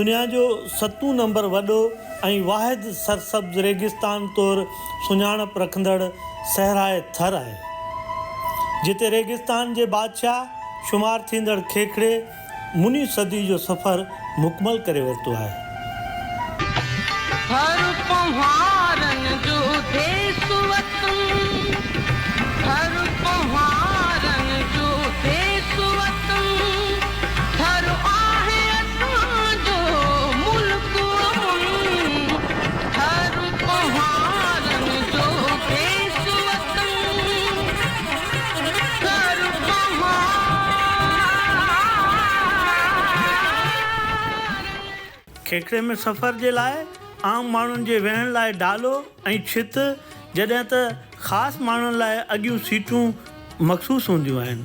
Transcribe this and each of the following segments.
दुनिया जो 7 नंबर वॾो ऐं वाहिद सरसब्ज़ रेगिस्तान तौरु सुञाणप रखंदड़ सहराए थर आहे, जिते रेगिस्तान जे बादशाह शुमार थींदड़ खेखड़े मुनी सदी जो सफ़र मुकमल करे वरितो आहे। हर पहाड़न जो देश वतन, हर पहाड़न जो देश वतन, हर आहे असांजो मुल्क अमन, हर पहाड़न जो देश वतन, हर खेखड़े में सफ़र जे लाइ आम माण्हुनि जे वेहण लाइ डालो ऐं छित, जॾहिं त ख़ासि माण्हुनि लाइ अॻियूं सीटूं मख़सूस हूंदियूं आहिनि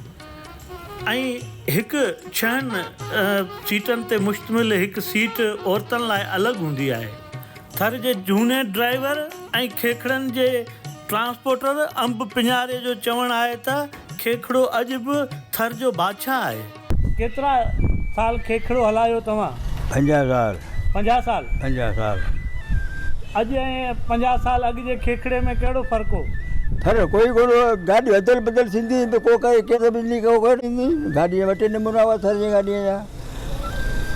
ऐं हिकु 6 सीटनि ते मुश्तमिल हिकु सीट औरतुनि लाइ अलॻि हूंदी आहे। थर जे झूने ड्राइवर ऐं खेखड़नि जे ट्रांसपोर्टर अंब पिञारे जो चवणु आहे त खेखड़ो अॼु बि थर जो बादशाह आहे। केतिरा साल खेखड़ो हलायो तव्हां? 50 साल। 50 साल? 50 साल। अॼु ऐं 50 साल अॻु जे खेखड़े में कहिड़ो फ़र्क़ु हो? फ़र्क़ु कोई कोन्हे, गाॾी अदल बदल थींदी त को काई केस बिजली को ईंदी। गाॾीअ वटि नमूना हुआ थर जी गाॾीअ जा,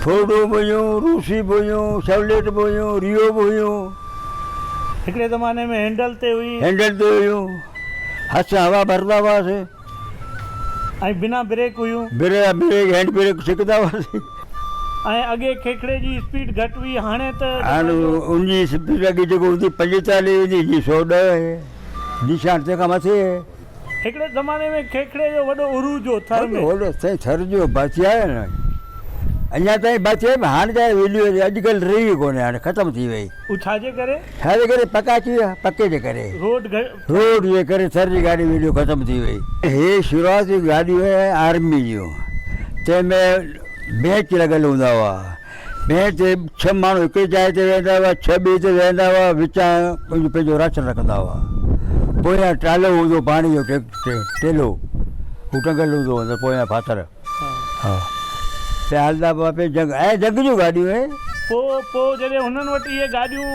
फोर्डो बि हुयूं, रूसी बि हुयूं, शेवलेट बि हुयूं, रियो बि हुयूं। हिकिड़े ज़माने में हैंडल ते हुई, हैंडल ते हुयूं, हथ सां हवा भरंदा हुआसीं ऐं बिना ब्रेक हुयूं, ब्रेक हैंड ब्रेक सिखंदा हुआसीं। ऐं अॻे खेखड़े जी स्पीड घटि हुई, हाणे त हाणे उनजी स्पीड अॻे जेको हूंदी 45 हूंदी, जी 110 आहे, निशान तंहिंखां मथे आहे। हिकिड़े ज़माने में खेखड़े जो वॾो उरूज हो थर में। होॾो साईं थर जो बादशाह आहे न, अञा ताईं बादशाह में हाणे त वैल्यू अॼुकल्ह रही कोन्हे, हाणे ख़तमु थी वई। उहो छाजे करे? छाजे करे? पका थी विया, पके जे करे, रोड जे करे थर जी गाॾी वैल्यू ख़तमु थी वई। हे शुरूआती गाॾियूं आहे आर्मी जूं, तंहिंमें बेंच लॻल हूंदा हुआ, बेंच ते 6 माण्हू हिकिड़ी जाइ ते वेहंदा हुआ, 6 ॿिए ते वेहंदा हुआ, विचां पंहिंजो राशन रखंदा हुआ। पोयां टालो हूंदो पाणी जो टेलो, हू टंगल हूंदो अंदरि पोयां फाथर। हा ते हलंदा पिया पे जंग जूं गाॾियूं आहिनि। पोइ जॾहिं हुननि वटि इहे गाॾियूं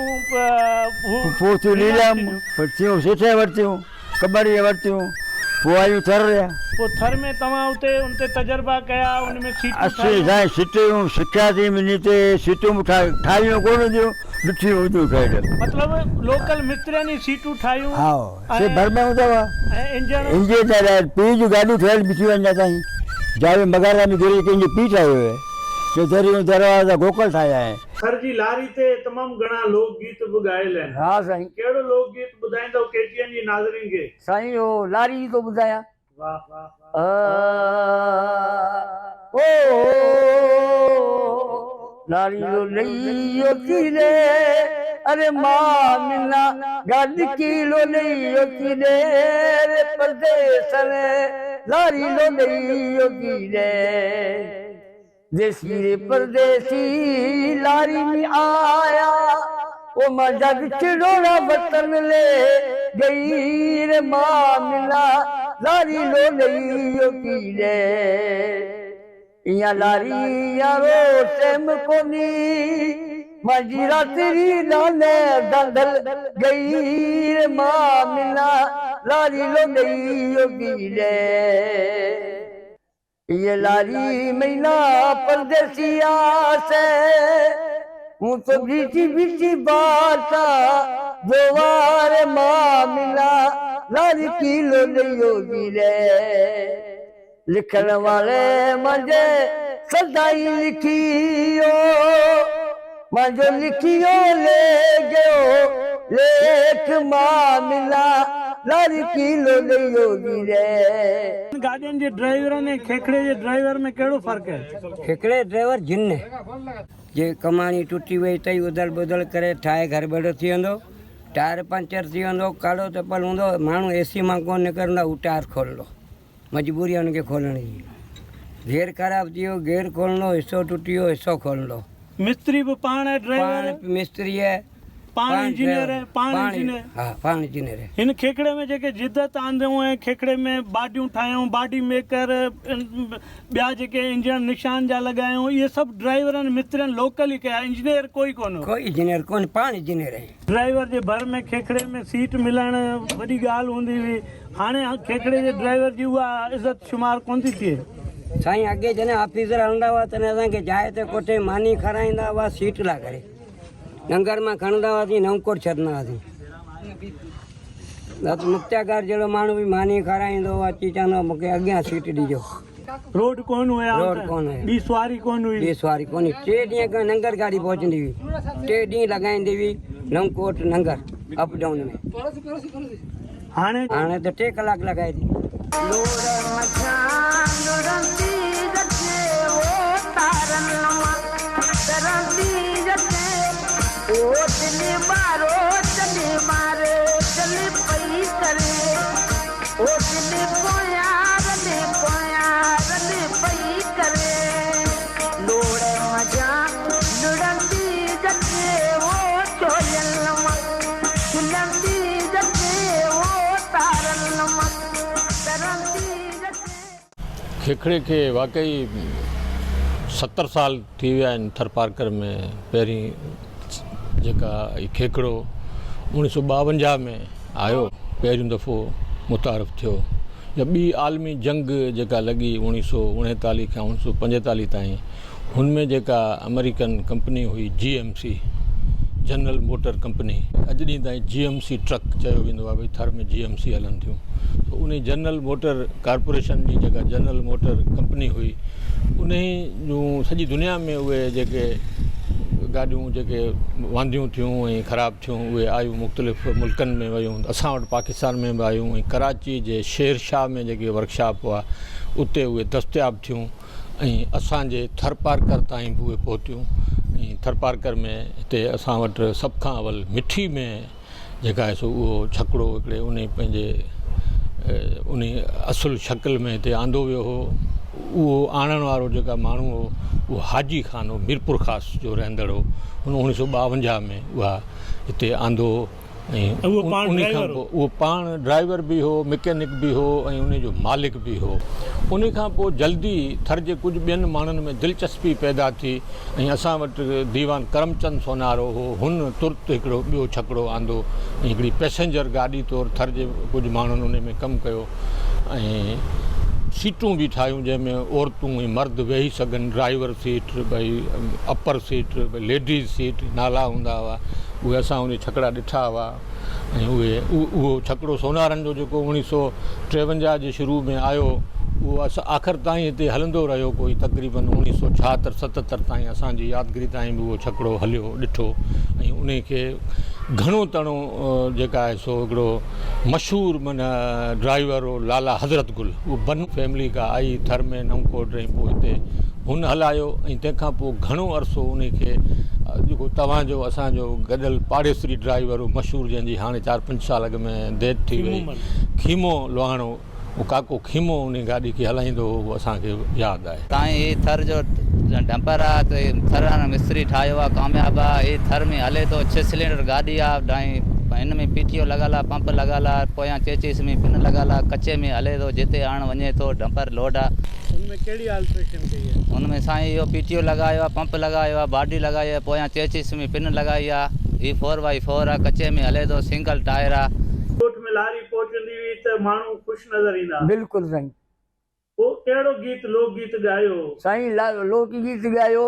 पोइ थियूं नीलम वरितियूं, सुठे वरितियूं, कबड़ीअ वरितियूं, पोइ आयूं थर। पोइ थर में तव्हां उते तजर्बा कया, उन में सीटूं साईं सीटूं सिखियासीं, मिनी ते सीटूं ठाहियूं कोन हूंदियूं, ॾुठियूं हूंदियूं खैर, मतिलबु लोकल मिस्त्रियुनि सीटूं ठाहियूं। हा से भर में हूंदा हुआ, ऐं इंजन पीउ जूं गाॾियूं ठहियल बीठियूं अञा ताईं। जावे मगारा में गिरी कंहिंजो पीउ ठाहियो आहे, जो दरियूं दरवाज़ा गोकल ठाहिया आहिनि। थर जी लारी ते तमामु घणा लोकगीत बि ॻायल आहिनि। हा साईं। कहिड़ो लोकगीत ॿुधाईंदव केटीअनि जी नाज़रीन खे? साईं हो लारी जी थो ॿुधायां। वाह वाह लारी लो लइयो तीरे, अरे मां मिला गॾ किलो लइयो तीरे, रे परदेस में लारी लो लइयो तीरे, देसी रे परदेसी लारी में आया, ओ मां जग चिड़ोड़ा वतन ले गई, रे मां मिला लारी लो लइयो तीरे, या लारी यारो टेम कोनी, मांजी रात्रि लाने दंदल गई, रे मां मिला लारी लो लइयो तीरे, ये लारी मैना परदेसिया से हूँ तो बीची बीची बाता दोबारे मां मिला लारी किलो लियो गिरे, लिखण वाले मुझे सदाई लिखियो, मुझे लिखियो ले गयो लेख मां मिला लारी किलो लियो गिरे। गाॾियुनि जे ड्राइवरनि ऐं खेखड़े जे ड्राइवर में कहिड़ो फ़र्क़ु आहे? खेखड़े ड्राइवर जिन जे कमाणी टुटी वई तई उदल बुदल करे ठाहे घर बेड़ो थी वेंदो, टायर पंचर थी वेंदो, कालो चपल हूंदो, माण्हू एसी मां कोन निकिरंदा, हू टायर खोलंदो, मजबूरी आहे हुनखे खोलण जी। गेर ख़राबु थी वियो, गेर खोलंदो, हिसो टुटी वियो, हिसो खोलंदो। मिस्त्री बि पाण ड्राइवर? मिस्त्री आहे, पाण इंजीनियर है, पाण इंजीनियर। हाँ पाण इंजीनियर है। हिन खेखड़े में जेके जिद्दत आंदियूं ऐं खेखड़े में बाडियूं ठाहियूं, बाडी मेकर, ॿिया जेके इंजन निशान जा लॻायूं, इहे सभु ड्राइवरनि मिस्त्रियुनि लोकल ई कया, इंजीनियर कोई कोन हो। कोई इंजीनियर कोन, पाण इंजीनियर है। ड्राइवर जे भर में खेखड़े में सीट मिलण वॾी ॻाल्हि हूंदी हुई, हाणे खेखड़े जे ड्राइवर जी उहा इज़त शुमार कोन थी थिए। साईं अॻे जॾहिं ऑफिसर हलंदा हुआ तॾहिं असांखे जाइ ते कोठे मानी खाराईंदा हुआ सीट ला करे, लंगर मां खणंदा हुआसीं, नवकोट छॾंदा हुआसीं। मुक्त्यागार जहिड़ो माण्हू बि मानी खाराईंदो हुआ, अची चवंदो मूंखे अॻियां सीट ॾिजो। रोड कोन हुया, रोड कोन हुया, ॿी सवारी कोन हुई, ॿी सवारी कोन्हे। 3 ॾींहं खां नंगर गाॾी पहुचंदी हुई, 3 ॾींहं लॻाईंदी हुई नवकोट नंगर अप डाउन में। हाणे त 3 कलाक लॻाए थी। खेखड़े के वाकई 70 साल थी विया आहिनि थरपारकर में। पहिरीं जेका खेखड़ो 1952 में आयो, पहिरियों दफ़ो मुतारफ़ थियो। या ॿी आलमी जंग जेका लॻी 1939 खां 1945 ताईं, हुनमें जेका अमेरिकन कंपनी हुई GMC, जनरल मोटर कंपनी, अॼु ॾींहुं ताईं GMC ट्रक चयो वेंदो आहे, भई थर में GMC हलनि थियूं। त उन जनरल मोटर कॉर्पोरेशन जी जेका जनरल मोटर कंपनी हुई, उन जूं सॼी दुनिया में उहे जेके गाॾियूं जेके वांदियूं थियूं ऐं ख़राबु थियूं, उहे आयूं मुख़्तलिफ़ मुल्कनि में वयूं। असां वटि पाकिस्तान में बि आयूं, ऐं कराची जे शेर शाह में जेके वर्कशॉप हुआ उते उहे दस्तियाबु थियूं, ऐं असांजे थरपारकर ताईं बि उहे पहुतियूं। ऐं थरपारकर में हिते असां वटि सभु खां अवल मिठी में जेका आहे सो उहो छकिड़ो हिकिड़े उन पंहिंजे उन असुलु शकिल में हिते आंदो वियो हो। उहो आणण वारो जेका माण्हू हो, उहो हाजी खान हो, मीरपुर ख़ासि जो रहंदड़ हो। हुन 1952 में उहा हिते आंदो, ऐं उन खां पोइ उहो पाण ड्राइवर बि हो, मैकेनिक बि हो, ऐं उन जो मालिक बि हो। उन खां पोइ जल्दी थर जे कुझु ॿियनि माण्हुनि में दिलचस्पी पैदा थी, ऐं असां वटि दीवान करमचंद सोनारो हो, हुन तुर्त हिकिड़ो ॿियो छकिड़ो आंदो, ऐं हिकिड़ी पैसेंजर गाॾी तौरु थर जे कुझु माण्हुनि उन में कमु कयो। ऐं सीटूं बि ठाहियूं जंहिंमें औरतूं ऐं मर्द वेही सघनि, ड्राइवर सीट, भई अपर सीट, भई लेडीज़ सीट नाला हूंदा हुआ, उहे असां उन छकिड़ा ॾिठा हुआ। ऐं उहो छकिड़ो सोनारनि जो जेको 1953 जे शुरू में आयो, उहो असां आख़िर ताईं हिते हलंदो रहियो, कोई तक़रीबन 1976-77 ताईं असांजी यादगिरी ताईं बि उहो छकिड़ो हलियो ॾिठो। ऐं उन खे घणो तणो जेका आहे सो हिकिड़ो मशहूरु माना ड्राइवर हो लाला हज़रत गुल, उहो बन फैमिली खां आई थर में नवकोट, ऐं पोइ हिते हुन हलायो। ऐं तंहिंखां पोइ घणो अरसो उन खे जेको तव्हांजो असांजो गॾियल पाड़ेसरी ड्राइवर हो मशहूरु, जंहिंजी हाणे 4-5 साल अॻ में डेथ थी वई, खीमो लोहाणो, उहो काको खीमो उन गाॾी खे हलाईंदो हो, उहो असांखे यादि आहे। तव्हां हीअ थर जो डंपर आहे, त थर मिस्त्री ठाहियो आहे, कामयाबु आहे। हीअ थर में हले थो, 6 सिलेंडर गाॾी आहे, हिन में PTO लॻल आहे, पंप लॻल आहे, पोयां चेचिस में पिन लॻल आहे, कचे में हले थो, जिते हाणे वञे थो डंपर लोड आहे। हुनमें कहिड़ी अल्ट्रेशन कई आहे? हुनमें साईं इहो PTO लॻायो आहे, पंप लॻायो आहे, बाडी लॻाई आहे, पोयां चेचिस में पिन लॻाई आहे। हीअ 4x4 आहे, कचे में हले थो, सिंगल टायर आहे। कोट में लारी पहुचंदी हुई त माण्हू ख़ुशि नज़र ईंदा। बिल्कुलु साईं। पोइ कहिड़ो गीत लोकगीत ॻायो साईं? लोकगीत ॻायो,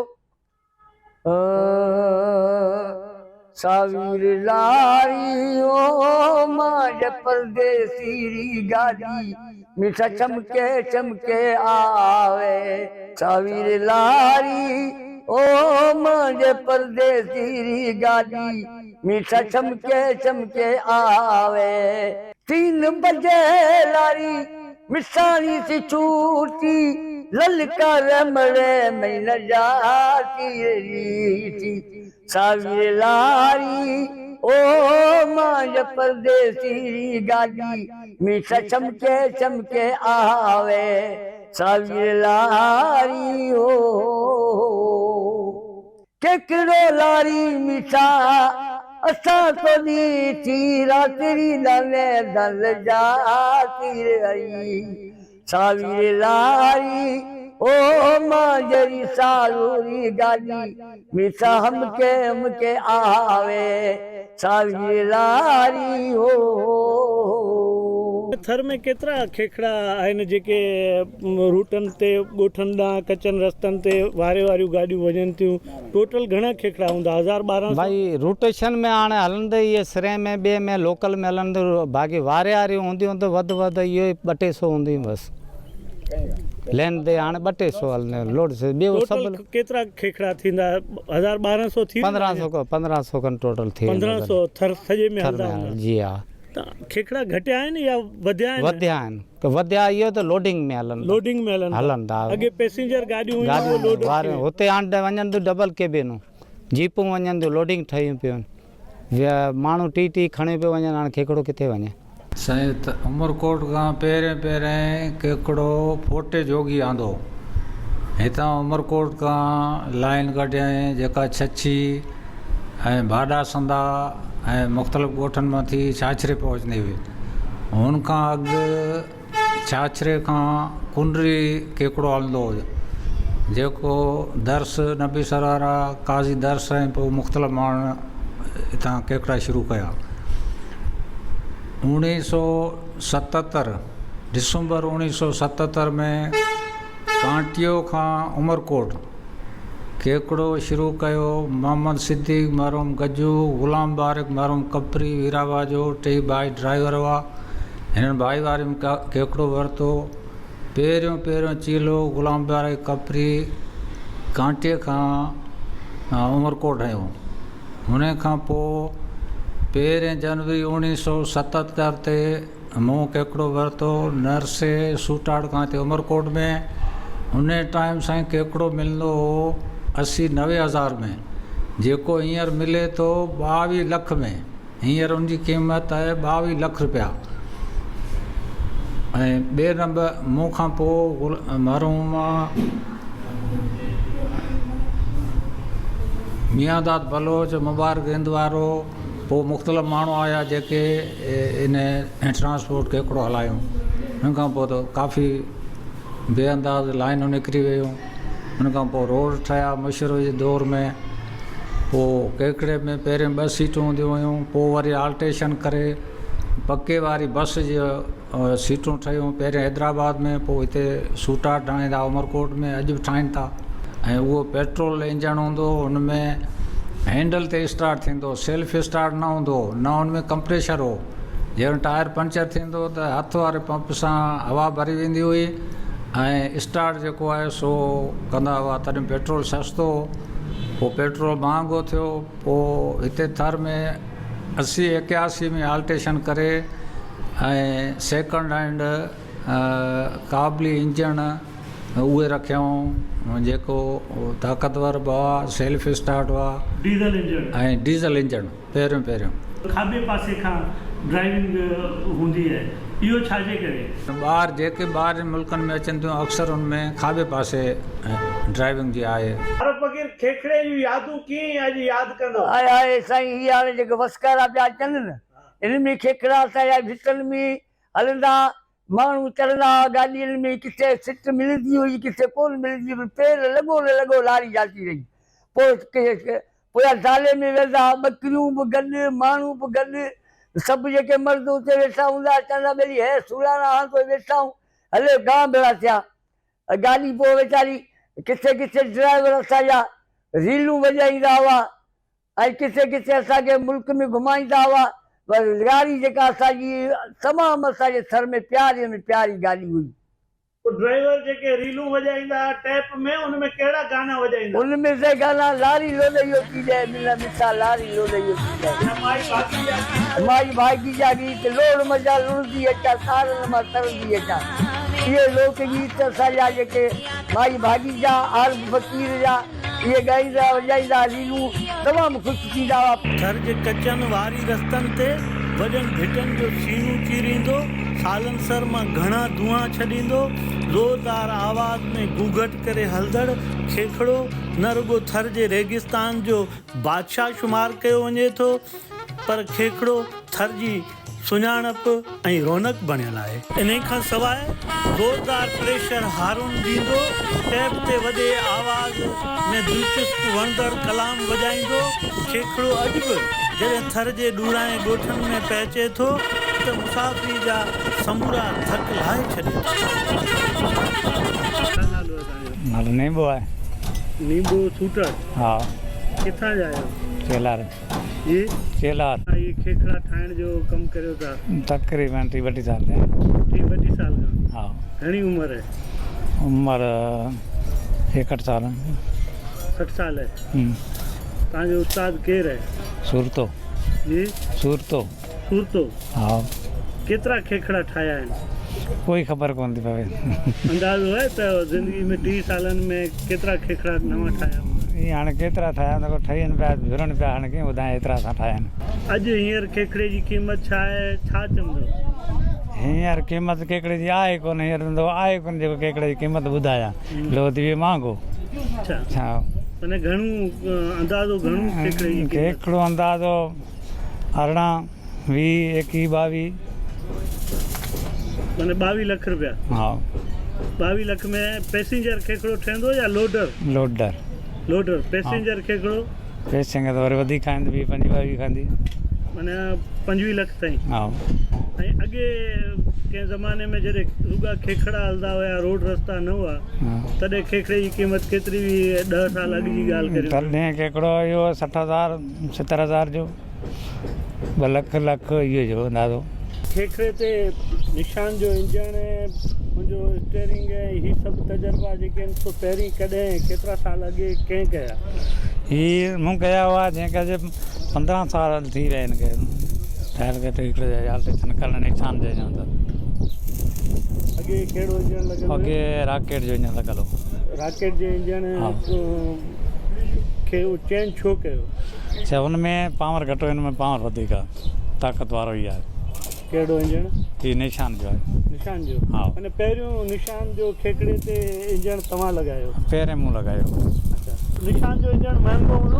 सावीर लारी ओ मां परदेसी गाड़ी, मीठा चमके चमके आवे। सावीर लारी ओ मां परदेसी गाड़ी, मीठा चमके चमके आवे। 3 बजे लारी मिसानी सी छूटी, ललकार मरे में न जाती रीती। सावीर लारी ओ मां परदेसी गाड़ी, मीठा चमके चमके आवे। सावीर लारी ओ केकड़ो लारी मीठा असां तो ॾीठी रात्रि दले दल जाती रही सावी लारी ओ माजरी सारूरी गाली मिसा हमके आवे सावी लारी हो। थर में केतिरा खेखड़ा आहिनि जेके रूटनि ते ॻोठनि ॾांहुं कचनि रस्तनि ते वारे वारियूं गाॾियूं वञनि थियूं? टोटल घणा खेखड़ा हूंदा? 1000-1200? भाई रोटेशन में हाणे हलंदे इहे सिरे में ॿिए में लोकल में हलंदो बाक़ी वारे वारियूं हूंदियूं त वधि इहो 200-300 हूंदियूं बसि लेन ते हाणे 200 हलंदे लोड से ॿियो सभु केतिरा खेखड़ा थींदा? 1000-1200 थी 1500 खनि टोटल थी 1500 थर सॼे में हलंदा हूंदा? जी हा। खेखड़ा घटिया आहिनि या वधिया आहिनि? वधिया इहो त लोडिंग में हलंदा अॻे पैसेंजर गाॾियूं हुते हाणे वञनि थियूं डबल केबिनूं जीपूं वञनि थियूं लोडिंग ठहियूं पियूं माण्हू टी खणी पियो वञनि हाणे खेखड़ो किथे वञे? साईं उमरकोट खां पहिरें केकड़ो फोटे जोगी आंदो हितां उमरकोट खां लाइन कढियईं जेका छछी ऐं भाॾा संदा ऐं मुख़्तलिफ़ ॻोठनि मां थी छाछरे पहुचंदी हुई। हुन खां अॻु छाछरे खां कुंडरी केकड़ो हलंदो हुओ जेको दर्स नबी सरारा काज़ी दर्स ऐं पोइ मुख़्तलिफ़ माण्हू हितां केकड़ा शुरू कया। 1977 दिसंबर 1977 में कांटियो खां उमरकोट केकड़ो शुरू कयो। मोहम्मद सिद्दीक़ मरहूम गज्जू ग़ुलाम बारिक मरहूम कपरी वीराबा जो 2 भाई ड्राइवर हुआ। हिननि भाई वारनि केकड़ो वरितो। पहिरियों चीलो ग़ुलाम बारिक कपरी कांटे खां उमरकोट हयो। हुन खां पोइ 1 जनवरी 1977 ते मूं केकड़ो वरितो नरसे सूटाड़ खां हिते उमरकोट में। उन टाइम सां केकड़ो मिलंदो हो 80-90 हज़ार में जेको हींअर मिले थो 22 लख में। हींअर उनजी क़ीमत आहे 22 लख रुपया। ऐं ॿिए नंबर मूं खां पोइ मरहूम मियांदाद बलोच मुबारक हिंद वारो पोइ मुख़्तलिफ़ माण्हू आया जेके इन ट्रांसपोर्ट केकड़ो हलायूं। हुन खां पोइ त काफ़ी बेअंदाज़ लाइनूं निकिरी वियूं। हुन खां पोइ रोड ठहिया मशहूरु जे दौर में। पोइ केकड़े में पहिरें 2 सीटूं हूंदियूं हुयूं पोइ वरी आल्ट्रेशन करे पके वारी बस जो सीटूं ठहियूं। पहिरें हैदराबाद में पोइ हिते सूटाड़ ठाहींदा उमरकोट में अॼु बि ठाहीनि था। ऐं उहो पेट्रोल इंजन हूंदो हुन में हैंडल ते स्टार्ट थींदो सेल्फ स्टार्ट न हूंदो न हुन में कंप्रेशर हो। जंहिं टायर पंचर थींदो त हथ वारे पंप सां हवा भरी वेंदी हुई ऐं स्टार्ट जेको आहे सो कंदा हुआ। तॾहिं पेट्रोल सस्तो हो। पोइ पेट्रोल महांगो थियो। पोइ हिते थर में 80-81 में आल्ट्रेशन करे ऐं सेकंड हैंड काबली इंजन उहे रखियऊं जेको ताक़तवर बि हुआ सेल्फ स्टार्ट हुआ डीज़ल इंजन पहिरियों खाॿे पासे खां ड्राइविंग हूंदी आहे। इहो छाजे करे? ॿार मुल्कनि में अचनि थियूं अक्सर उनमें खाॿे पासे ड्राइविंग जी आहे। खेखड़े जूं यादूं कीअं अॼु यादि कंदो? आहे साईं हीअ हाणे जेके वसकारा पिया अचनि न इन में खेखड़ा असांजा भितनि में हलंदा माण्हू चढ़ंदा गाॾियुनि में किथे सीट मिलंदी हुई किथे कोन मिलंदी हुई पेर लॻो लारी जाती रही। पोइ ज़ाले में वेंदा ॿकरियूं बि गॾु माण्हू बि गॾु सभु जेके मर्द उते वेठा हूंदा चवंदा भई हे सुलाना हाणे कोई वेठा आहियूं हले गांव भेड़ा थिया। गाॾी पोइ वीचारी किथे ड्राइवर असांजा रीलूं वॼाईंदा हुआ ऐं किथे असांखे मुल्क में घुमाईंदा हुआ। गाड़ी जेका असांजी तमामु असांजे थर में प्यारी गाॾी हुई। ड्राइवर जेके रीलूं वॼाईंदा टैप में उनमें कहिड़ा गाना वॼाईंदा? उनमें से गाना लारी लोॾियो थी जाए मिला मिठा लारी लोॾियो थी जाए माई भागी जा गीत लोड़ मजा लुड़दी अचा सारनि मां तरंदी अचा। इहे लोक गीत असांजा जेके माई भागी जा आर्फ फ़कीर जा इहे ॻाईंदा वॼाईंदा रीलूं तमामु ख़ुशि थींदा हुआ। थर जे कचनि वारी रस्तनि ते वॾनि भिटनि जो सीनूं चीरींदो, सालनसर मां घणा धुआं छॾींदो, ज़ोरदार आवाज़ में गूगट करे हलंदड़ खेखड़ो न रुॻो थर जे रेगिस्तान जो बादशाह शुमार कयो वञे थो, पर खेखड़ो थर जी सुञाणप ऐं रौनक बणियल आहे। इन खां सवाइ ज़ोरदार प्रेशर हारून ॾींदो, टैप ते वॾे आवाज़ में दिलचस्प वणंदड़ कलाम वॼाईंदो। खेखड़ो अॼु बि जॾहिं थर जे ॾूराए ॻोठनि में पहुचे थो त मुसाफ़िरी जा समूरा थक लाहे छॾे थो। नालो नींबू आहे। नींबू सूटर? हा। किथां जा आहियो? चेलार। जी चेलार। ये खेखड़ा ठाहिण जो कमु करियो था? तक़रीबन 30-32 साल थिया। 30-32 साल खां? हा। घणी उमिरि आहे? उमिरि 61 साल। 60 साल आहे। तव्हांजो उस्ताद केरु आहे? सूरतो। जी? सूरतो। हा। केतिरा खेखड़ा ठाहिया आहिनि? कोई ख़बर कोन थी पवे। अंदाज़ो आहे त ज़िंदगी में 30 सालनि में केतिरा खेखड़ा नवां ठाहिया? ईअं हाणे केतिरा ठाहिया त ठहियनि पिया, भिरनि पिया, हाणे कीअं ॿुधायां, एतिरा असां ठाहिया आहिनि। अॼु हींअर खेखड़े जी क़ीमत छा आहे, छा चवंदो? हींअर क़ीमत केकड़े जी आहे कोन, हींअर आहे कोन जेको केकड़े जी क़ीमत ॿुधायां, लो थी वियो महांगो। अच्छा, माने घणो अंदाज़ो, घणो केकड़े जी केकड़ो अंदाज़ो 18, 20, 21, 22, माने 22 लाख रुपया। हा। 22 लाख में पैसेंजर खेखड़ो ठहंदो या लोडर? लोडर। पैसेंजर खेखड़ो? पैसेंजर त वरी वधीक खाईंदी, 20-25 खाईंदी, माने 25 लाख ताईं। हा। ऐं अॻे कंहिं ज़माने में जॾहिं रुॻा खेखड़ा हलंदा हुया, रोड रस्ता न हुआ, तॾहिं खेखड़े जी क़ीमत केतिरी हुई? 10 साल अॻु जी ॻाल्हि करियो। तॾहिं केकड़ो इहो 60,000, 70,000 जो, 2 लाख इहो जो अंदाज़ो। खेखड़े ते निशान जो इंजण, मुंहिंजो स्टेयरिंग, ही सभु तजुर्बा जेके आहिनि सो पहिरीं कॾहिं केतिरा साल अॻे कंहिं कया? ही मूं कया हुआ, जंहिंखे 15 साल थी विया आहिनि ठहियल खे, हिकिड़े अल्ट्रेशन करण निशान जे अॻे कहिड़ो इंजण लॻल? अॻे राकेट जो इंजण लॻल हो। राकेट जे इंजण खे चेंज छो कयो? अच्छा, हुनमें पावर घटि हो, हिन में पावर वधीक आहे, ताक़त वारो ई आहे। कहिड़ो इंजण? ही निशान जो आहे। निशान जो? हा। माने पहिरियों निशान जो खेखड़े ते इंजण तव्हां लॻायो? पहिरें मूं लॻायो। अच्छा, निशान जो इंजण महांगो हूंदो?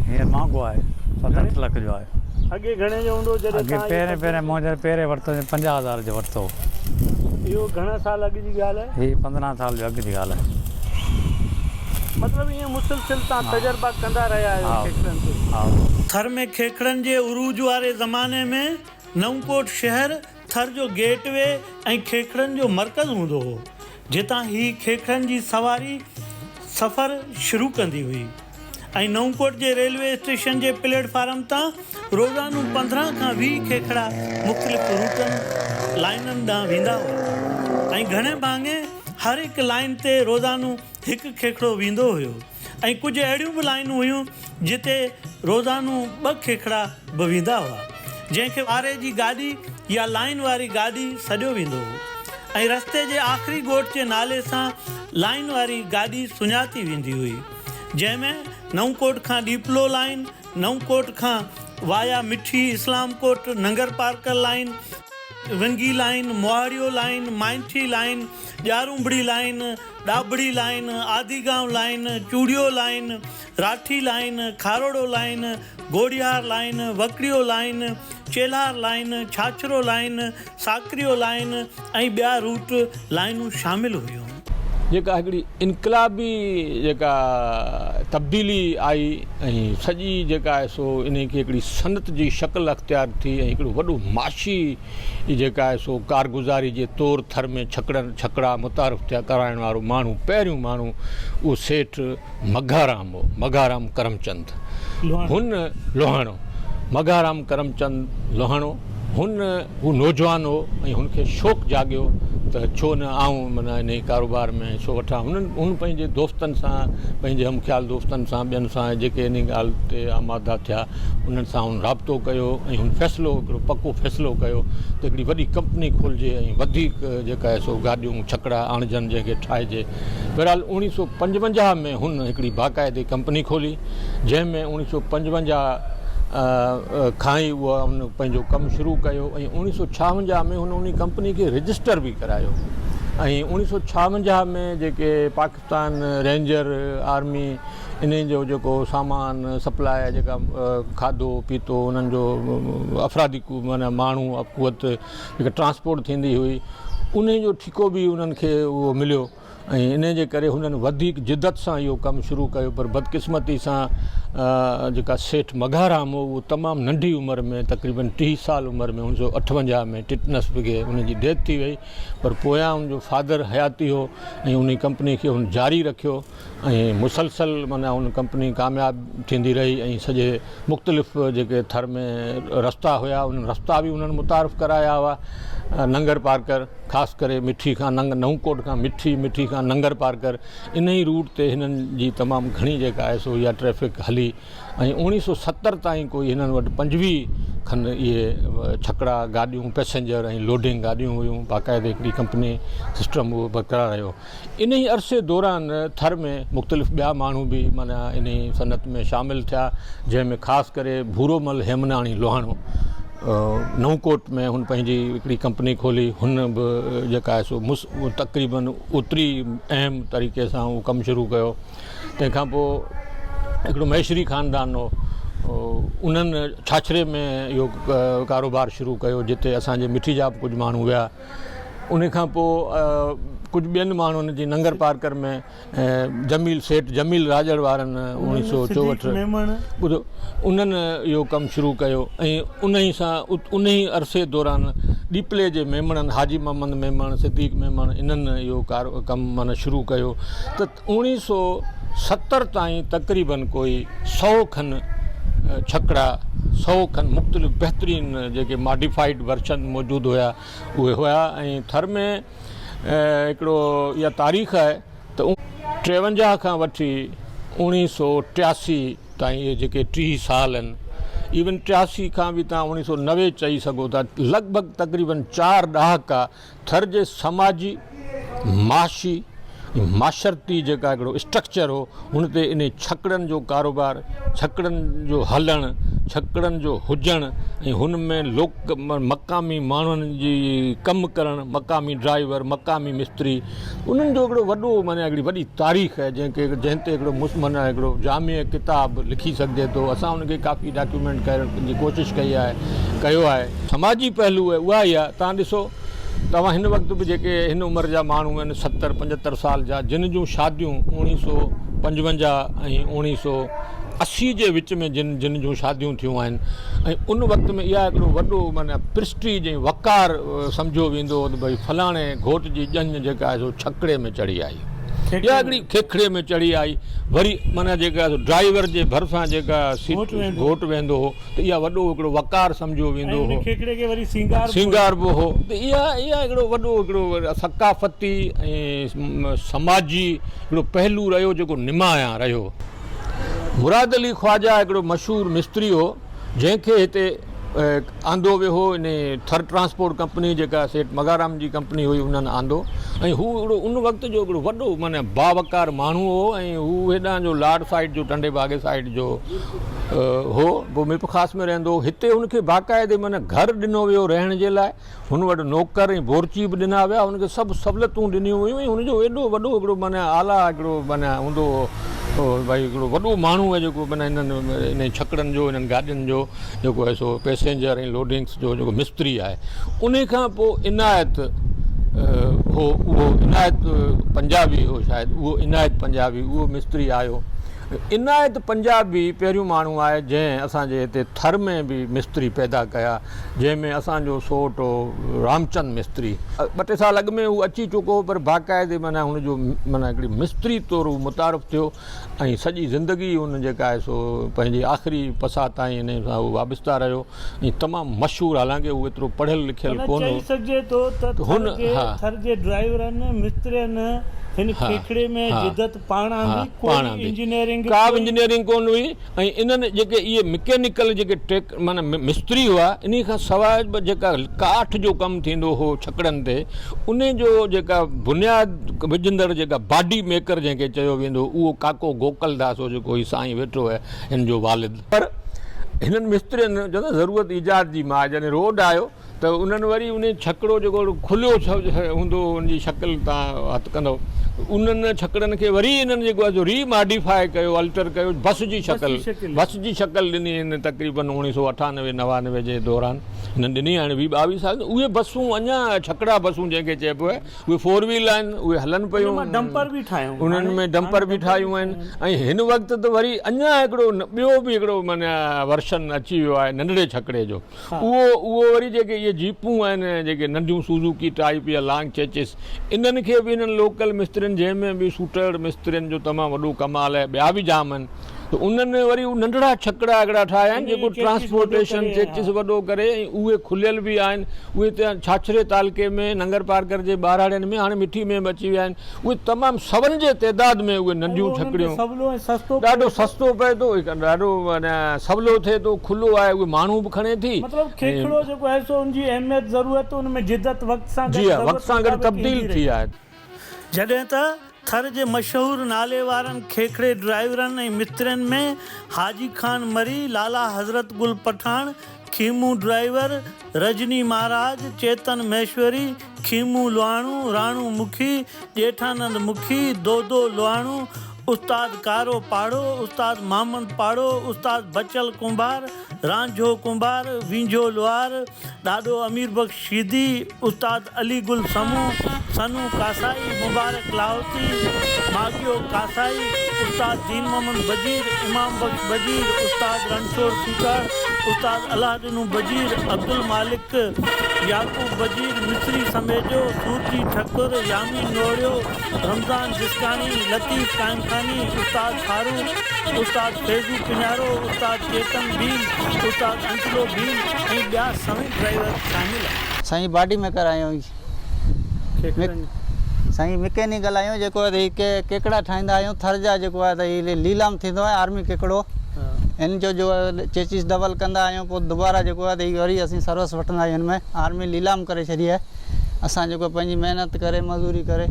हींअर महांगो आहे, 7-8 लाख जो आहे। अॻे घणे जो हूंदो जॾहिं? अॻे पहिरें मूं पहिरें वरितो 50,000 जो वरितो। इहो घणा साल अॻु जी ॻाल्हि आहे? ही 15 साल जो अॻु जी ॻाल्हि आहे। मतिलबु ईअं मुसलसिल तव्हां तजुर्बा कंदा रहिया आहियो खेखड़नि ते? हा। थर में खेखड़नि जे उरूज वारे ज़माने में नवकोट शहर थर जो गेटवे ऐं खेखड़नि जो मर्कज़ हूंदो हो, जितां ही खेखड़नि जी सवारी सफ़र शुरू कंदी हुई, ऐं नवकोट जे रेलवे स्टेशन जे प्लेटफार्म तां रोज़ानो 15 खां 20 खेखड़ा मुख़्तलिफ़ रूटनि लाइननि ॾांहुं वेंदा हुआ, ऐं घणे भाङे हर हिकु लाइन ते रोज़ानो हिकु खेखड़ो वेंदो हुयो, ऐं कुझु अहिड़ियूं बि लाइनूं हुयूं जिते रोज़ानो 2 खेखड़ा बि वेंदा हुआ, जंहिंखे वारे जी गाॾी या लाइन वारी गाॾी सॾियो वेंदो हो, ऐं रस्ते जे आख़िरी ॻोठ जे नाले सां लाइन वारी गाॾी सुञाती वेंदी हुई, जंहिंमें नवकोट खां डीपलो line, नवकोट Khan via Mithi Islamkot Nagarparkar line, Vingi line, Mohariyo line, Mainthi line, Jarumbari line, ॾाबड़ी line, Adigaon line, Chooriyo line, Rathi line, Kharoro line, Gorriyar line, Wakriyo line, Chelar line, Chachro line, Sakriyo line ऐं ॿिया रूट लाइनूं शामिलु हुयूं। जेका हिकिड़ी इनकलाबी जेका तब्दीली आई ऐं सॼी जेका आहे सो इन खे हिकिड़ी सनत जी शक्ल अख़्तियार थी, ऐं हिकिड़ो वॾो माशी जेका आहे सो कारगुज़ारी जे तौरु थर में छकड़ा मुतारिफ़ थिया कराइण वारो माण्हू, पहिरियों माण्हू उहो सेठ मघाराम हो, मघाराम करमचंद हुन लोहाणो, मघाराम करमचंद लोहाणो हू नौजवान हो, ऐं हुनखे शौक़ु जाॻियो त छो न आऊं माना इन कारोबार में छो वठां। हुन पंहिंजे दोस्तनि सां, पंहिंजे हमख़्याल दोस्तनि सां, ॿियनि सां जेके इन ॻाल्हि ते आमादा थिया, उन्हनि सां हुन राब्तो कयो, ऐं हुन फ़ैसिलो, हिकिड़ो पको फ़ैसिलो कयो त हिकिड़ी वॾी कंपनी खोलिजे ऐं वधीक जेका आहे सो गाॾियूं छकड़ा आणजनि, जंहिंखे ठाहिजे। बहरहाल 1955 में हुन हिकिड़ी बाक़ाइदे कंपनी खोली, जंहिंमें 1955 खां ई उहा हुन पंहिंजो कमु शुरू कयो ऐं 1956 में हुन उन कंपनी खे रजिस्टर बि करायो ऐं 1956 में जेके पाकिस्तान रेंजर आर्मी इन जो जेको सामान सप्लाई जेका खाधो पीतो उन्हनि जो अफ़रादी माना माण्हू क़ुवत जेका ट्रांसपोर्ट थींदी हुई उन जो ठिको बि उन्हनि खे उहो मिलियो ऐं इन जे करे हुननि वधीक जिदत सां इहो कमु शुरू कयो। पर बदकिस्मती सां जेका सेठ मघाराम हो उहो तमामु नंढी उमिरि में तक़रीबन 30 साल उमिरि में 1958 में टिटनस खे उनजी डेथ थी वई। पर पोयां उनजो फादर हयाती हो ऐं उन कंपनी खे हुन जारी रखियो ऐं मुसलसल माना हुन कंपनी कामयाबु थींदी रही ऐं सॼे मुख़्तलिफ़ जेके थर में रस्ता हुया उन रस्ता बि उन्हनि मुतारिफ़ कराया हुआ। नंगर पार्कर ख़ासि करे मिठी खां नऊंकोट खां मिठी खां नंगर पार्कर इन ई रूट ते हिननि जी तमामु घणी जेका आहे सो इहा ट्रैफ़िक हली ऐं 1970 ताईं कोई हिननि वटि 25 खनि इहे छकड़ा गाॾियूं पैसेंजर ऐं लोडिंग गाॾियूं हुयूं। बाक़ाइदे हिकिड़ी कंपनी सिस्टम उहो बरक़रार रहियो। इन ई अरसे दौरान थर में मुख़्तलिफ़ ॿिया माण्हू बि माना इन ई सनत में शामिलु थिया जंहिंमें ख़ासि करे भूरोमल हेमनाणी लोहाणो नऊंकोट में हुन पंहिंजी हिकिड़ी कंपनी खोली। हुन बि जेका आहे सो तक़रीबन ओतिरी अहम तरीक़े सां उहो कमु शुरू कयो। तंहिंखां पोइ हिकिड़ो मैशरी ख़ानदान हो उन्हनि छाछरे में इहो कारोबार शुरू कयो जिते असांजे मिठी जा बि कुझु माण्हू विया। उन खां पोइ कुझु ॿियनि माण्हुनि जी नंगर पार्कर में सेठ जमील राजड़ वारनि 1964 ॿुधो उन्हनि इहो कमु शुरू कयो ऐं उन ई सां उन ई अरसे दौरान ॾीपले जे मेमणनि हाजी मोहम्मद मेमण सिद्दीक़ मेमण इन्हनि इहो कमु माना शुरू कयो। त 1970 ताईं तक़रीबन कोई 100 खनि छकड़ा 100 खनि मुख़्तलिफ़ बहितरीनु जेके मॉडिफाइड वर्शन मौजूदु हुया उहे हुया। ऐं थर में हिकिड़ो इहा तारीख़ आहे त 53 खां वठी 1983 ताईं इहे जेके 30 साल आहिनि इवन 83 खां बि तव्हां 1990 चई सघो था लॻभॻि तक़रीबन 4 ॾहाका थर जे समाजी माशी माशरती जेका हिकिड़ो स्ट्रक्चर हो हुन ते इन छकड़नि जो कारोबार छकड़नि जो हलणु छकड़नि जो हुजणु ऐं हुन में मक़ामी माण्हुनि जी कमु करणु मक़ामी ड्राइवर मक़ामी मिस्त्री उन्हनि जो हिकिड़ो वॾो माना हिकिड़ी वॾी तारीख़ आहे जंहिं ते हिकिड़ो माना हिकिड़ो जामिया किताब लिखी सघिजे थो। असां उनखे काफ़ी डॉक्यूमेंट करण जी कोशिशि कयो आहे। समाजी पहलू आहे उहा ई आहे। तव्हां ॾिसो तव्हां हिन वक़्तु बि जेके हिन उमिरि जा माण्हू आहिनि 70-75 साल जा जिन जूं शादियूं 1955 ऐं 1980 जे विच में जिन जूं शादियूं थियूं आहिनि ऐं उन वक़्त में इहा हिकिड़ो वॾो माना प्रिस्टीज ऐं वक़ार सम्झो वेंदो त भई फलाणे घोट जी ॼञ जेका आहे सो छकड़े में चढ़ी आई इहा हिकिड़ी खेखड़े में चढ़ी आई। वरी माना जेका ड्राइवर जे भरिसां जेका घोट वेंदो हो त इहा वॾो हिकिड़ो वक़ार सम्झो वेंदो हो सिंगार बि हो। त इहा हिकिड़ो वॾो हिकिड़ो सकाफ़ती ऐं समाजी हिकिड़ो पहलू रहियो जेको निमाया रहियो। मुराद अली ख्वाजा हिकिड़ो मशहूरु मिस्त्री हो जंहिंखे हिते आंदो वियो हो इन थर ट्रांसपोर्ट कंपनी जेका सेठ मघाराम जी कंपनी हुई उन्हनि आंदो ऐं हू हिकिड़ो उन वक़्त जो हिकिड़ो वॾो माना बावकार माण्हू हो ऐं हू हेॾां जो लाड साइड जो टंडे बागे साइड जो हो पोइ मिप ख़ासि में रहंदो हो। हिते हुनखे बाक़ाइदे माना घर ॾिनो वियो रहण जे लाइ हुन वटि नौकर ऐं बोरची बि ॾिना विया हुनखे सभु सहूलियतूं ॾिनियूं हुयूं ऐं हुनजो एॾो वॾो हिकिड़ो माना आला हिकिड़ो माना हूंदो भई हिकिड़ो वॾो माण्हू आहे जेको माना इन छकड़नि जो इन्हनि गाॾियुनि जो जेको आहे सो पैसेंजर ऐं लोडिंग्स जो जेको मिस्त्री आहे। उन खां पोइ इनायत हो उहो इनायत पंजाबी हो शायदि उहो इनायत पंजाबी उहो मिस्त्री आयो। इनायत पंजाबी पहिरियों माण्हू आहे जंहिं असांजे हिते थर में बि मिस्त्री पैदा कया जंहिंमें असांजो सोट हो रामचंद मिस्त्री 2-3 साल अॻु में हू अची चुको हो पर बाक़ाइदे माना हुनजो माना हिकिड़ी मिस्त्री तौरु हू मुतारिफ़ थियो ऐं सॼी ज़िंदगी हुन जेका आहे सो पंहिंजी आख़िरी पसा ताईं इन सां हू वाबस्ता रहियो ऐं तमामु मशहूरु हालांकि हू एतिरो पढ़ियलु लिखियलु कोन हो। हुन थर जे ड्राइवरनि मिस्त्रियुनि हिन खेखड़े में जिदत पाण इंजीनियरिंग का बि इंजीनियरिंग कोन हुई ऐं इन्हनि जेके इहे मैकेनिकल जेके माना मिस्त्री हुआ इन खां सवाइ बि जेका काठ जो कमु थींदो हो छकड़नि ते उन जो जेका बुनियाद विझंदड़ जेका बॉडी मेकर जंहिंखे चयो वेंदो उहो काको गोकलदास हो जेको ही साईं वेठो आहे हिन जो वालिद। पर हिननि मिस्त्रियुनि चवंदा ज़रूरत ईजाद जी मां जॾहिं रोड आयो त उन्हनि वरी उन छकड़ो जेको खुलियो हूंदो उनजी शकिल तव्हां हथु कंदव उन्हनि छकड़नि खे वरी इन्हनि जेको आहे जो रीमॉडिफाए कयो अल्टर कयो बस जी शकिल ॾिनी हिन तक़रीबन 1998-99 जे दौरान हिननि ॾिनी हाणे 22 साल उहे बसूं अञा छकड़ा बसूं जंहिंखे चइबो आहे उहे 4 व्हील आहिनि उहे हलनि पियूं उन्हनि में डंपर बि ठाहियूं आहिनि ऐं हिन वक़्तु त वरी अञा हिकिड़ो ॿियो बि हिकिड़ो माना वर्शन अची वियो आहे नंढड़े छकड़े जो उहो वरी जेके इहे जीपूं आहिनि जेके नंढियूं सुज़ुकी टाइप या लॉन्ग चेचिस इन्हनि खे बि इन्हनि लोकल मिस्त्रियुनि जंहिंमें बि सूटर मिस्त्रियुनि जो तमामु वॾो कमाल आहे ॿिया बि जाम आहिनि त उन्हनि वरी नंढड़ा छकड़ा हिकिड़ा ठाहिया आहिनि जेको ट्रांसपोर्टेशन चेचिस वॾो करे ऐं उहे खुलियल बि आहिनि उहे त छाछरे तालके में नंगर पार्कर जे ॿारहाड़ियुनि में हाणे मिठी में बि अची विया आहिनि उहे तमामु सवनि जे तइदाद में उहे नंढियूं छकड़ियूं ॾाढो सस्तो पए थो ॾाढो माना सवलो थिए थो खुलो आहे उहे माण्हू बि खणे थी जी हा वक़्त सां गॾु तब्दील थी आहे जॾहिं त थर जे मशहूरु नाले वारनि खेखड़े ड्राइवरनि ऐं मिस्त्रियुनि में हाजी खान मरी लाला हज़रत गुल पठान खीमू ड्राइवर रजनी महाराज चेतन महेश्वरी खीमू लोहाणू राणू मुखी ॼेठानंद मुखी दो लोहाणू उस्ताद कारो पाड़ो उस्ताद मोहम्मद पाड़ो उस्ताद बचल कुंभार रांझो कुंभार विंझो लोहार ॾाॾो अमीर बख्श शीदी उस्ताद अली गुल सनू कासाई मुबारक लाहौती मागियो कासाई उस्ताद दीन मोहम्मद बजीर इमाम बख्श बजीर उस्ताद रणछोड़ सीकर उस्ताद अलादीन बजीर अब्दुल मालिक याकूब बजीर मिस्री समेजो सूरजी ठकुर यामी नोड़ियो रमज़ान जिस्कानी लतीफ़ काइमखानी उस्ताद फारूक उस्ताद फैज़ू किनारो उस्ताद चेतन भील उस्ताद अंचलो भील ऐं ॿिया समेत ड्राइवर शामिल आहिनि साईं बॉडी मेकर आहियूं साईं मैकेनिकल आहियूं जेको केकड़ा ठाहींदा आहियूं थर जा जेको आहे त हीअ लीलाम थींदो आहे आर्मी केकड़ो हिन जो चेचिस डबल कंदा आहियूं पोइ दुबारा जेको आहे त हीअ वरी असीं सर्विस वठंदा आहियूं हिन में आर्मी लीलाम करे छॾी आहे असां जेको पंहिंजी महिनत करे मज़दूरी करे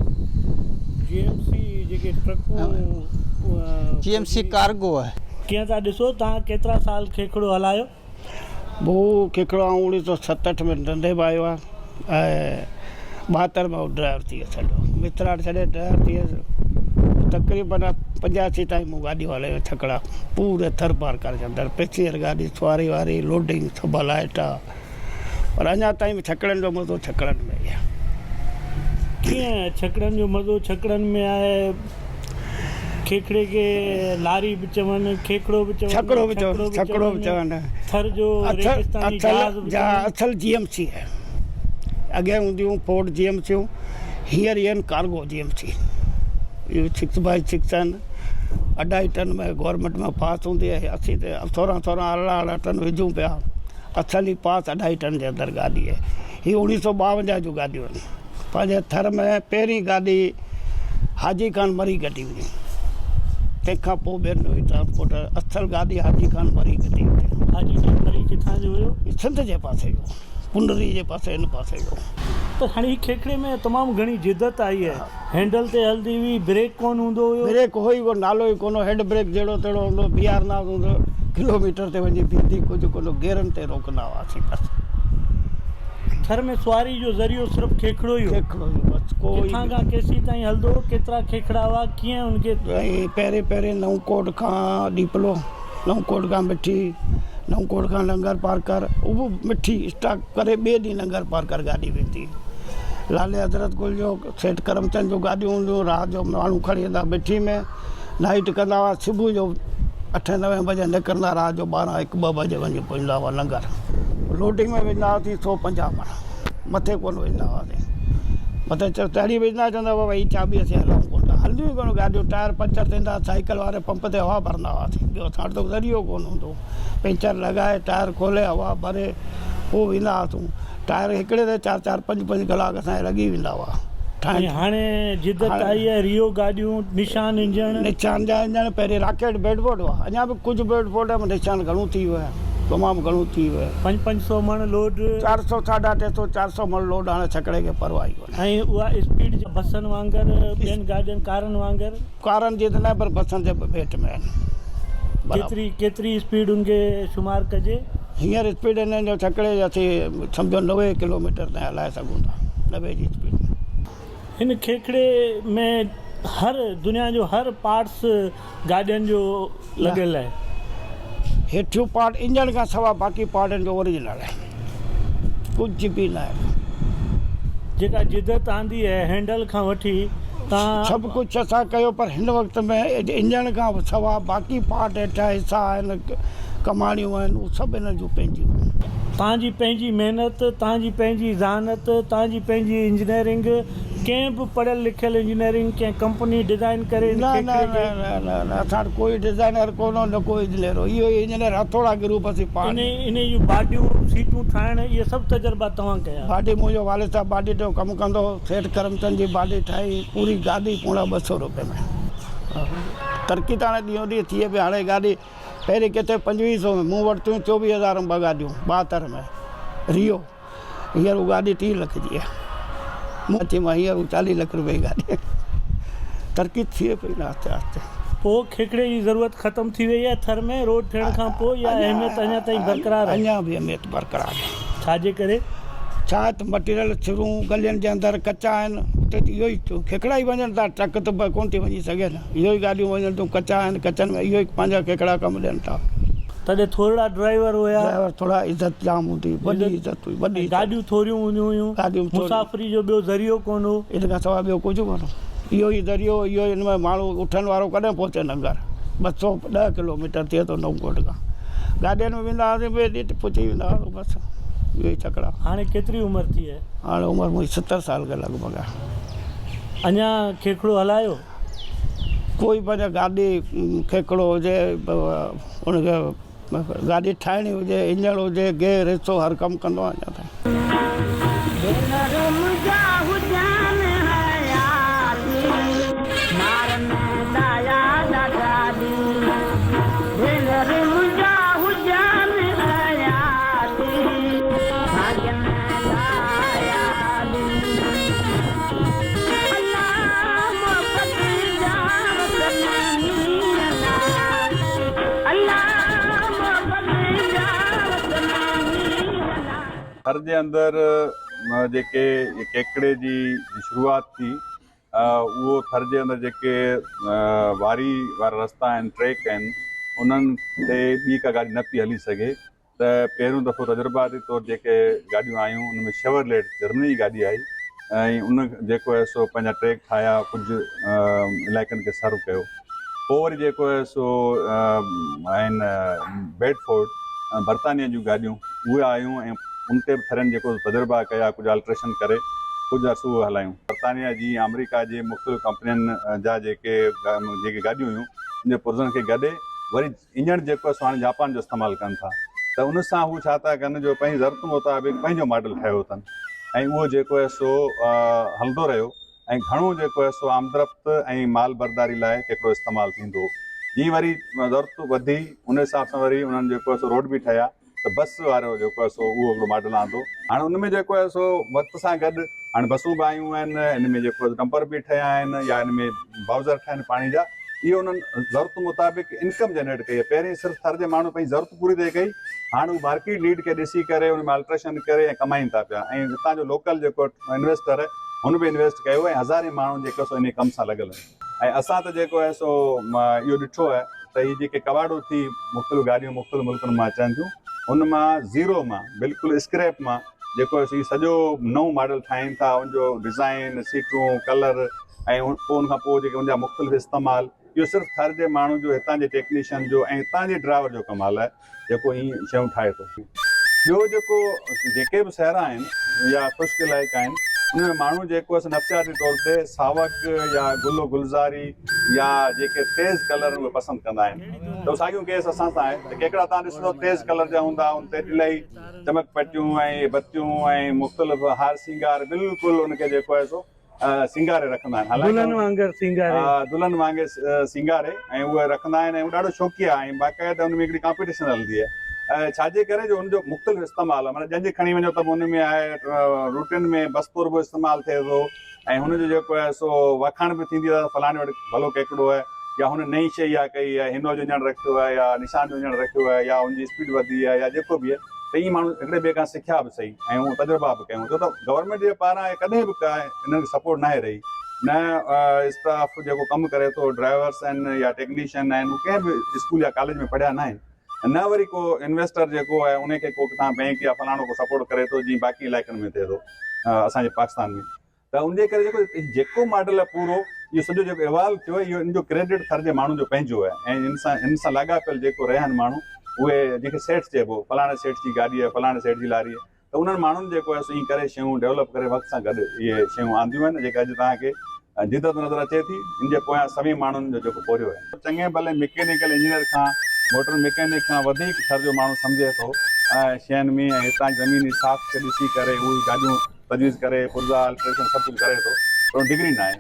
GMC कार्गो आहे कीअं था ॾिसो तव्हां केतिरा साल खेखड़ो हलायो वो केकड़ो 1967 में धंधे में आयो आहे ऐं 72 में ड्राइवर थी वियो सॼो मित्राट छॾे ड्राइवर थी वियुसि तक़रीबन 85 ताईं मूं गाॾी हलायो छकड़ा पूरे थर पार करे अंदरि पैसेंजर गाॾी सवारी वारी लोडिंग सभु हलाइट आहे पर अञा ताईं छकड़नि जो मज़ो छकड़नि में ई आहे कीअं छकड़नि जो मज़ो छकड़नि में आहे खेखड़े खे लारी बि चवनि खेखड़ो बि चवनि छकड़ो बि चवनि थर जो असल GMC है अॻियां हूंदियूं फोर्ड GMC हींअर इहे आहिनि कार्गो GMC इहे 6x6 आहिनि 2.5 टन में गवर्नमेंट में पास हूंदी आहे असीं त 16 टन विझूं पिया असल ई पास 2.5 टन जे अंदरि गाॾी आहे हीअ 1952 जूं गाॾियूं आहिनि पंहिंजे थर में पहिरीं गाॾी हाजी खान मरी कढी हुई तंहिंखां पोइ ॿियनि हुई ट्रांसपोर्टर असल गाॾी हाजी खान मरी कढी हुई हाजी खान मरी किथां जो हुयो सिंध जे पासे जो पुंडरी जे पासे हिन पासे जो त हाणे खेखड़े में तमामु घणी जिदत आई आहे हैंडल ते हलंदी हुई ब्रेक कोन हूंदो हुयो ब्रेक हुई को नालो ई कोन हैंड ब्रेक जहिड़ो तहिड़ो हूंदो बीआर ना हूंदो किलोमीटर ते वञी बीहंदी कुझु कोन गेरनि ते रोकंदा हुआसीं बसि थर में सवारी जो ज़रियो सिर्फ़ु खेखड़ो ई बसि कोई किथां खां केसी ताईं हलंदो केतिरा खेखड़ा हुआ कीअं उनखे पहिरें नवकोट खां डीपलो नवकोट खां मिठी नवकोट खां लंगर पार्कर उहो मिठी स्टाक करे ॿिए ॾींहुं लंगर पार्कर गाॾी वेंदी लाले हज़रत गुल जो सेठ करमचंद जो गाॾियूं हूंदियूं राति जो माण्हू खणी वेंदा मिठी में नाइट कंदा हुआ सुबुह जो 8-9 बजे निकिरंदा राति जो 12-1-2 बजे वञी पहुचंदा हुआ लंगर लोडिंग में वेंदा हुआसीं 150 माण्हू मथे कोन वेंदा हुआसीं मथे चढ़ी वेंदा चवंदा हुआ भई चाबी असीं हलूं कोन था हलंदियूं कोन गाॾियूं टायर पंचर थींदा साइकिल वारे पंप ते हवा भरंदा हुआसीं ॿियो असां वटि ज़रियो कोन हूंदो पंचर लॻाए टायर खोले हवा भरे पोइ वेंदा हुआसीं टायर हिकिड़े ते 4-5 कलाक असांजा लॻी वेंदा हुआ हाणे जिदत आई आहे रियो गाॾियूं निशान इंजन जा इंजन पहिरीं रॉकेट बेडफोर्ड हुआ अञा बि कुझु बेडफोर्ड में निशान घणो थी वियो आहे तमामु घणो थी वियो आहे 500 मण लोड 400 350 मण लोड हाणे छकड़े खे परवाही कोन्हे ऐं उहा स्पीड बसनि वांगुरु ॿियनि गाॾियुनि कारनि वांगुरु कारनि जी त न पर बसनि जे भेट में आहिनि केतिरी केतिरी स्पीड उनखे शुमार कजे? हींअर स्पीड हिननि जो छकिड़े असीं सम्झो 90 किलोमीटर ताईं हलाए सघूं था, 90 जी स्पीड में। हिन खेखड़े में हर दुनिया जो हर पार्ट्स गाॾियुनि जो लॻियल आहे? हेठियों पार्ट इंजन खां सवाइ बाक़ी पार्टनि जो ओरिजिनल आहे, कुझु बि न आहे। जेका जिदत आंदी आहे हैंडल खां वठी तव्हां सभु कुझु असां कयो, पर हिन वक़्त में इंजन खां सवाइ बाक़ी पार्ट हेठा हिसा आहिनि, कमाणियूं आहिनि, उहे सभु हिन जूं पंहिंजियूं। तव्हांजी पंहिंजी महिनत, तव्हांजी पंहिंजी ज़हानत, तव्हांजी पंहिंजी इंजीनियरिंग, कंहिं बि पढ़ियल लिखियल इंजीनियरिंग कंहिं कंपनी डिज़ाइन करे? न न न न न असां वटि कोई डिज़ाइनर कोन, न कोई इंजीनियर हो, इहो इंजीनियर हथोड़ा के रूप असीं पाण। इन जूं बाडियूं सीटूं ठाहिण इहे सभु तजुर्बा तव्हां कया? बाडी मुंहिंजो वालिद साहब बाडी जो कमु कंदो, सेठ करमचंद जी बाडी ठाही, पूरी गाॾी पूरा 200 रुपए में। तरक़ी त हाणे ॾींहों ॾींहुं थिए पई, हाणे गाॾी पहिरीं किथे 2500 में, मूं वटि 24,000 में 2 गाॾियूं, 72 में रियो, हींअर उहा गाॾी 30 लख जी आहे। मूं अची मां हींअर 40 लख रुपए जी गाॾी, तरक़ी थिए पई न आहिस्ते आहिस्ते। पोइ खेखड़े जी ज़रूरत ख़तमु थी वई आहे थर में रोड थियण खां पोइ, या अहमियत अञा ताईं बरक़रार आहे? अञा बि अहमियत बरक़रार आहे। छाजे करे? छा त मटीरियल शुरू गलियुनि जे अंदरि कचा आहिनि, त इहो ई खेखड़ा ई वञनि था, ट्रक त कोन थी वञी सघे न, इहो ई गाॾियूं वञनि थियूं, कचा आहिनि, कचनि में इहो ई पंहिंजा खेखड़ा कमु ॾियनि था। तॾहिं थोरा ड्राइवर हुया? ड्राइवर थोरा इज़त जाम हूंदी, वॾी इज़त हुई, वॾी गाॾियूं थोरियूं हूंदियूं हुयूं, गाॾियूं मुसाफ़िरी जो ॿियो ज़रियो कोन हो? इन खां सवाइ ॿियो कुझु कोन, इहो ई ज़रियो, इहो हिन में माण्हू उठण वारो कॾहिं पहुचे नगर, 210 किलोमीटर थिए थो नवकोट खां, गाॾियुनि में वेंदा हुआसीं, ॿिए ॾींहुं पहुची वेंदा हुआसीं, बसि इहो ई छकड़ा। हाणे केतिरी उमिरि थी आहे? हाणे उमिरि मुंहिंजी 70 साल के लॻभॻि आहे। अञा खेखड़ो हलायो? कोई पंहिंजा गाॾी खेखड़ो हुजे, उनखे गाॾी ठाहिणी हुजे, इंजन हुजे, गेर हिसो, हर कमु कंदो आहे अञा ताईं। घर जे अंदरि जेके केकड़े जी शुरूआत थी, उहो थर जे अंदरि जेके वारी वारा रस्ता आहिनि, ट्रैक आहिनि, उन्हनि ते ॿी का गाॾी न पई हली सघे, त पहिरियों दफ़ो तजुर्बाती तौरु जेके गाॾियूं आयूं उन में शेवरलेट जर्मनी जी गाॾी आई, ऐं उन जेको आहे सो पंहिंजा ट्रैक ठाहिया, कुझु इलाइक़नि खे सर्व कयो। पोइ वरी जेको आहे सो आहिनि बेडफोर्ड, बर्तानिया जूं गाॾियूं, उहे आयूं ऐं उन ते बि थरनि जेको तजुर्बा कया, कुझु अल्ट्रेशन करे कुझु अर्सो हलायूं। बर्तानिया जी, अमेरिका जे मुख़्तलिफ़ कंपनियुनि जा जेके गाॾियूं हुयूं, उन जे पुर्ज़नि खे गॾे वरी इंजन जेको आहे सो हाणे जापान जो इस्तेमालु कनि था, त उन सां हू छा था कनि, जो पंहिंजी ज़रूरत मुताबिक़ पंहिंजो मॉडल ठाहियो अथनि, ऐं उहो जेको आहे सो हलंदो रहियो, ऐं घणो जेको आहे सो आमदरफ़्त ऐं माल बरदारी लाइ हिकिड़ो इस्तेमालु थींदो। जीअं वरी ज़रूरत वधी, उन हिसाब सां वरी उन्हनि जेको आहे सो रोड बि ठहिया, त बस वारो जेको आहे सो उहो हिकिड़ो मॉडल आंदो। हाणे उन में जेको आहे सो वक़्त सां गॾु हाणे बसूं बि आयूं आहिनि, हिन में जेको डंपर बि ठहिया आहिनि, या हिन में बाउज़र ठहिया आहिनि पाणी जा, इहो उन्हनि ज़रूरत मुताबिक़ इनकम जनरेट कई आहे। पहिरीं सिर्फ़ु थर जे माण्हू पंहिंजी ज़रूरत पूरी थिए कई, हाणे उहे मार्केट नीड खे ॾिसी करे उन में अल्ट्रेशन करे ऐं कमाइनि था पिया, ऐं हितां जो लोकल जेको इन्वेस्टर आहे हुन बि इन्वेस्ट कयो, ऐं हज़ारे माण्हू जेको सो इन कम सां लॻल आहिनि। ऐं असां त जेको आहे सो इहो ॾिठो आहे त हीअ जेके कवाड़ो थी मुख़्तलिफ़ गाॾियूं मुख़्तलिफ़ मुल्कनि मां अचनि थियूं, उन मां ज़ीरो मां, बिल्कुलु स्क्रैप मां जेको आहे सॼो नओं मॉडल ठाहिनि था, उनजो डिज़ाइन, सीटूं, कलर, ऐं पोइ उनखां पोइ जेके उनजा मुख़्तलिफ़ इस्तेमालु, इहो सिर्फ़ु थर जे माण्हू जो, हितां जे टेक्नीशियन जो ऐं हितां जे ड्राइवर जो कमाल आहे, जेको हीअं शयूं ठाहे थो। ॿियो जेको जेके बि सहरा आहिनि या ख़ुश्क इलाइक़ा आहिनि, उन में माण्हू जेको आहे नफ़्सियाती तौर ते सावक या गुलो गुलज़ारी या जेके तेज़ कलर उहे पसंदि कंदा आहिनि, त साॻियूं केस असां सां आहे। त केकड़ा तव्हां ॾिसंदो तेज़ कलर जा हूंदा, उन ते इलाही चमक पटियूं ऐं बतियूं ऐं मुख़्तलिफ़ हार सिंगार, बिल्कुलु उनखे जेको आहे सो सिंगारे रखंदा आहिनि, दुल्हन वांगुरु सिंगारे, दुल्हन वांगुरु सिंगारे ऐं उहे रखंदा आहिनि, ऐं उहो ॾाढो शौक़िया आहे, ऐं बाक़ाइदा उन में हिकिड़ी कॉम्पिटिशन हलंदी आहे। छाजे करे जो उनजो मुख़्तलिफ़ इस्तेमालु आहे, माना जंहिंजे खणी वञो त उन में आहे रूटियुनि में बस्तूर बि इस्तेमालु थिए थो, ऐं हुनजो जेको आहे सो वखाण बि थींदी आहे, फलाणे वटि भलो केकड़ो आहे, या हुन नई शइ या कई आहे, हिनो जो ॼण रखियो आहे या निशान जो ॼण रखियो आहे या हुनजी स्पीड वधी आहे या जेको बि आहे, त ईअं माण्हू हिकिड़े ॿिए खां सिखिया बि सही ऐं हू तजुर्बा बि कयूं, छो त गवर्नमेंट जे पारां कॾहिं बि हिननि खे सपोर्ट नाहे रही, न स्टाफ जेको कमु करे थो, ड्राइवर्स आहिनि या टेक्नीशियन आहिनि, हू कंहिं बि स्कूल या कॉलेज में पढ़िया न आहिनि, न वरी को इन्वेस्टर जेको आहे उनखे को किथां बैंक या फलाणो को सपोर्ट करे थो, जीअं बाक़ी इलाइक़नि में थिए थो असांजे पाकिस्तान में। त उनजे करे जेको मॉडल आहे पूरो इहो सॼो जेको इवॉल्व थियो आहे, इहो इन जो क्रेडिट थर जे माण्हू जो पंहिंजो आहे ऐं इन सां लाॻापियल जेको रहिया आहिनि माण्हू, उहे जेके सेठ चइबो, फलाणे सेठ जी गाॾी आहे, फलाणे सेठ जी लारी आहे, त उन्हनि माण्हुनि जेको आहे सो ईअं करे शयूं डेवलप करे वक़्त सां गॾु इहे शयूं आंदियूं आहिनि, जेका अॼु तव्हांखे जिदत नज़र अचे थी। इन जे पोयां सभी माण्हुनि जो जेको पोरियो आहे, चङे भले मैकेनिकल इंजीनियर खां मोटर मैकेनिक खां वधीक थर जो माण्हू सम्झे थो शयुनि में, ऐं हितां ज़मीनी साफ़ खे ॾिसी करे उहे गाॾियूं तजवीज़ करे, पुर्जा अल्ट्रेशन सभु कुझु करे थो, पर डिग्री न आहे।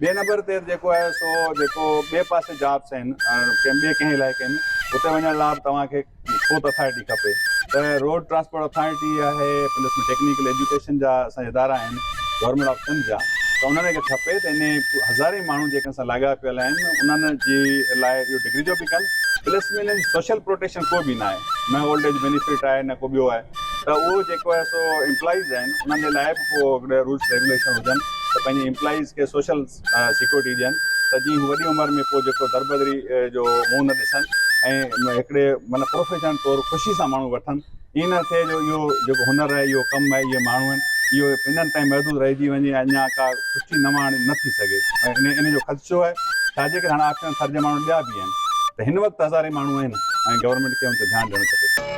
ॿिए नंबर ते जेको आहे सो जेको ॿिए पासे जॉब्स आहिनि कंहिं इलाइक़े में, उते वञण लाइ तव्हांखे खोत अथॉरिटी खपे, त रोड ट्रांसपोर्ट अथॉरिटी आहे, प्लस में टेक्निकल एजुकेशन जा असांजा इदारा आहिनि गवर्नमेंट ऑफ सिंध जा, त उन्हनि खे खपे त इन हज़ारे माण्हू जेके असां लाॻापियल आहिनि उन्हनि जे लाइ इहो डिग्री जो बि कनि, प्लस में इन्हनि सोशल प्रोटेक्शन को बि न आहे, न ओल्ड एज बेनिफिट आहे, न को ॿियो आहे, त उहो जेको आहे सो एम्प्लॉइज़ आहिनि उन्हनि जे लाइ बि को हिकिड़े रूल्स रेगुलेशन हुजनि त पंहिंजे एम्प्लॉइज़ खे सोशल सिक्योरिटी ॾियनि, त जीअं हू वॾी उमिरि में पोइ जेको दरबदरी जो मुंहुं न ॾिसनि ऐं हिकिड़े माना प्रोफेशन तौरु ख़ुशी सां माण्हू वठनि, ईअं न थिए जो इहो जेको हुनर आहे, इहो कमु आहे, इहे माण्हू आहिनि, इहो इन्हनि ताईं महदूद रहिजी वञे, अञा का ख़ुशी न माणे न थी सघे, ऐं इन जो ख़दशो आहे, छाजे करे हाणे आख़िर थर जा माण्हू ॿिया बि आहिनि, त हिन वक़्तु हज़ारे माण्हू आहिनि ऐं गवर्नमेंट खे उन ते ध्यानु ॾियणु खपे।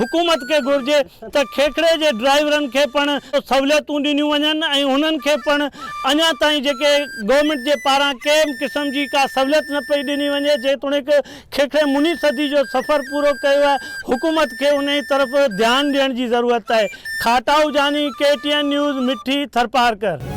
हुकूमत खे घुर्जे त खेखड़े जे ड्राइवरनि खे पिण सहूलियतूं ॾिनियूं वञनि ऐं उन्हनि खे पिण अञा ताईं जेके गवर्नमेंट जे पारां कंहिं बि क़िस्म जी का सहूलियत न पई ॾिनी वञे, जेतोणीकि खेखड़े मुनी सदी जो सफ़र पूरो कयो आहे, हुकूमत खे उन तरफ़ ध्यानु ॾियण जी ज़रूरत आहे। खाटाऊ जानी KTN न्यूज़ मिठी थरपारकर।